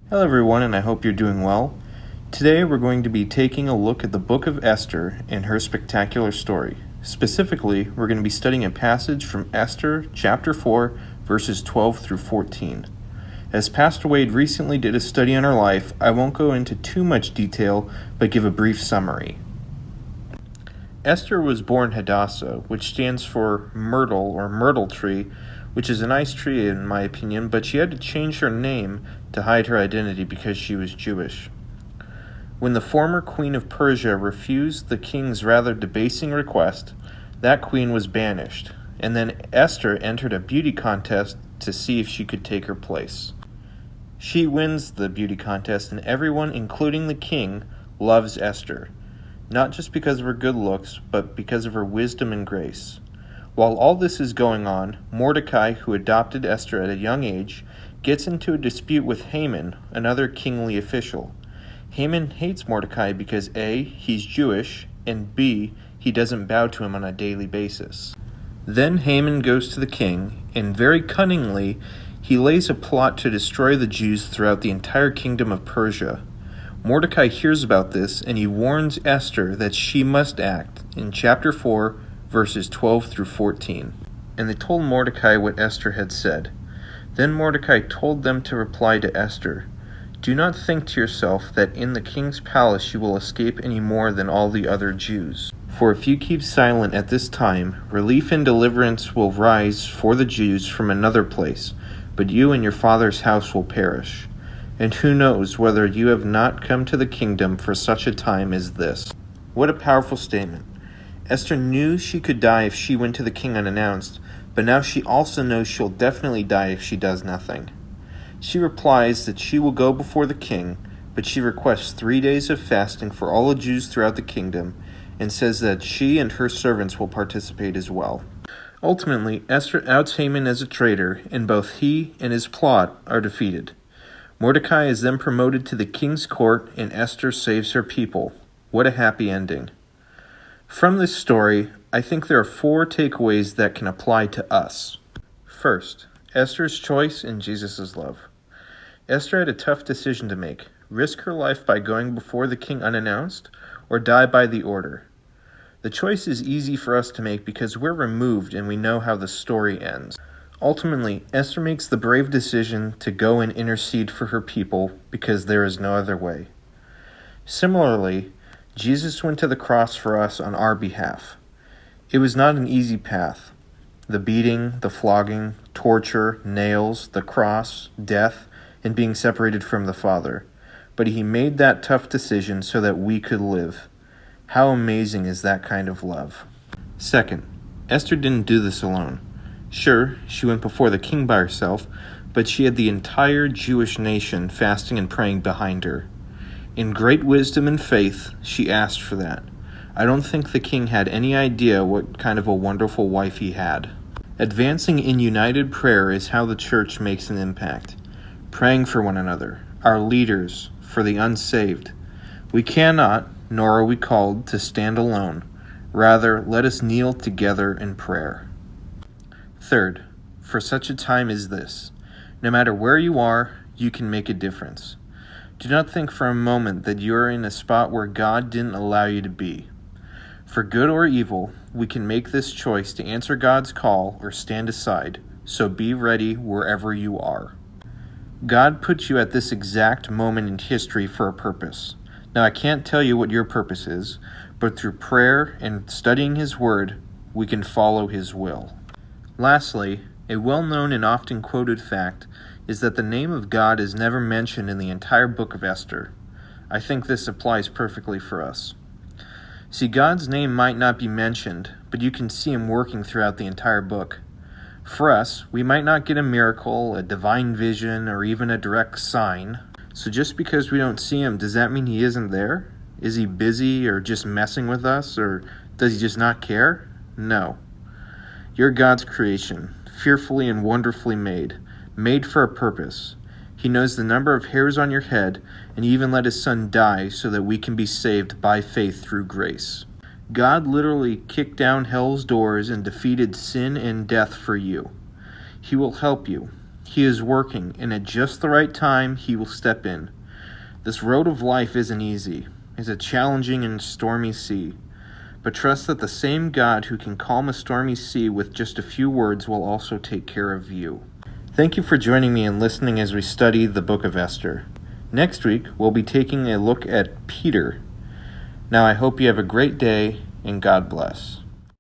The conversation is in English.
Hello everyone, and I hope you're doing well. Today we're going to be taking a look at the book of Esther and her spectacular story. Specifically, we're going to be studying a passage from Esther chapter 4, verses 12 through 14. As Pastor Wade recently did a study on her life, I won't go into too much detail, but give a brief summary. Esther was born Hadassah, which stands for myrtle or myrtle tree, which is a nice tree in my opinion, but she had to change her name to hide her identity because she was Jewish. When the former queen of Persia refused the king's rather debasing request, that queen was banished, and then Esther entered a beauty contest to see if she could take her place. She wins the beauty contest, and everyone, including the king, loves Esther, not just because of her good looks, but because of her wisdom and grace. While all this is going on, Mordecai, who adopted Esther at a young age, gets into a dispute with Haman, another kingly official. Haman hates Mordecai because A, he's Jewish, and B, he doesn't bow to him on a daily basis. Then Haman goes to the king, and very cunningly, he lays a plot to destroy the Jews throughout the entire kingdom of Persia. Mordecai hears about this, and he warns Esther that she must act in chapter 4, verses 12 through 14. And they told Mordecai what Esther had said. Then Mordecai told them to reply to Esther, "Do not think to yourself that in the king's palace you will escape any more than all the other Jews. For if you keep silent at this time, relief and deliverance will rise for the Jews from another place, but you and your father's house will perish. And who knows whether you have not come to the kingdom for such a time as this." What a powerful statement. Esther knew she could die if she went to the king unannounced, but now she also knows she'll definitely die if she does nothing. She replies that she will go before the king, but she requests 3 days of fasting for all the Jews throughout the kingdom, and says that she and her servants will participate as well. Ultimately, Esther outs Haman as a traitor, and both he and his plot are defeated. Mordecai is then promoted to the king's court, and Esther saves her people. What a happy ending. From this story, I think there are 4 takeaways that can apply to us. First, Esther's choice and Jesus' love. Esther had a tough decision to make: risk her life by going before the king unannounced, or die by the order. The choice is easy for us to make because we're removed and we know how the story ends. Ultimately, Esther makes the brave decision to go and intercede for her people because there is no other way. Similarly, Jesus went to the cross for us on our behalf. It was not an easy path. The beating, the flogging, torture, nails, the cross, death, and being separated from the Father. But he made that tough decision so that we could live. How amazing is that kind of love? Second, Esther didn't do this alone. Sure, she went before the king by herself, but she had the entire Jewish nation fasting and praying behind her. In great wisdom and faith, she asked for that. I don't think the king had any idea what kind of a wonderful wife he had. Advancing in united prayer is how the church makes an impact. Praying for one another, our leaders, for the unsaved. We cannot, nor are we called, to stand alone. Rather, let us kneel together in prayer. Third, for such a time as this, no matter where you are, you can make a difference. Do not think for a moment that you are in a spot where God didn't allow you to be. For good or evil, we can make this choice to answer God's call or stand aside, so be ready wherever you are. God put you at this exact moment in history for a purpose. Now, I can't tell you what your purpose is, but through prayer and studying His Word, we can follow His will. Lastly, a well-known and often quoted fact is that the name of God is never mentioned in the entire book of Esther. I think this applies perfectly for us. See, God's name might not be mentioned, but you can see Him working throughout the entire book. For us, we might not get a miracle, a divine vision, or even a direct sign. So just because we don't see Him, does that mean He isn't there? Is He busy or just messing with us, or does He just not care? No. You're God's creation, fearfully and wonderfully made for a purpose. He knows the number of hairs on your head, and He even let His Son die so that we can be saved by faith through grace. God literally kicked down hell's doors and defeated sin and death for you. He will help you. He is working, and at just the right time, He will step in. This road of life isn't easy. It's a challenging and stormy sea. But trust that the same God who can calm a stormy sea with just a few words will also take care of you. Thank you for joining me and listening as we study the book of Esther. Next week, we'll be taking a look at Peter. Now, I hope you have a great day, and God bless.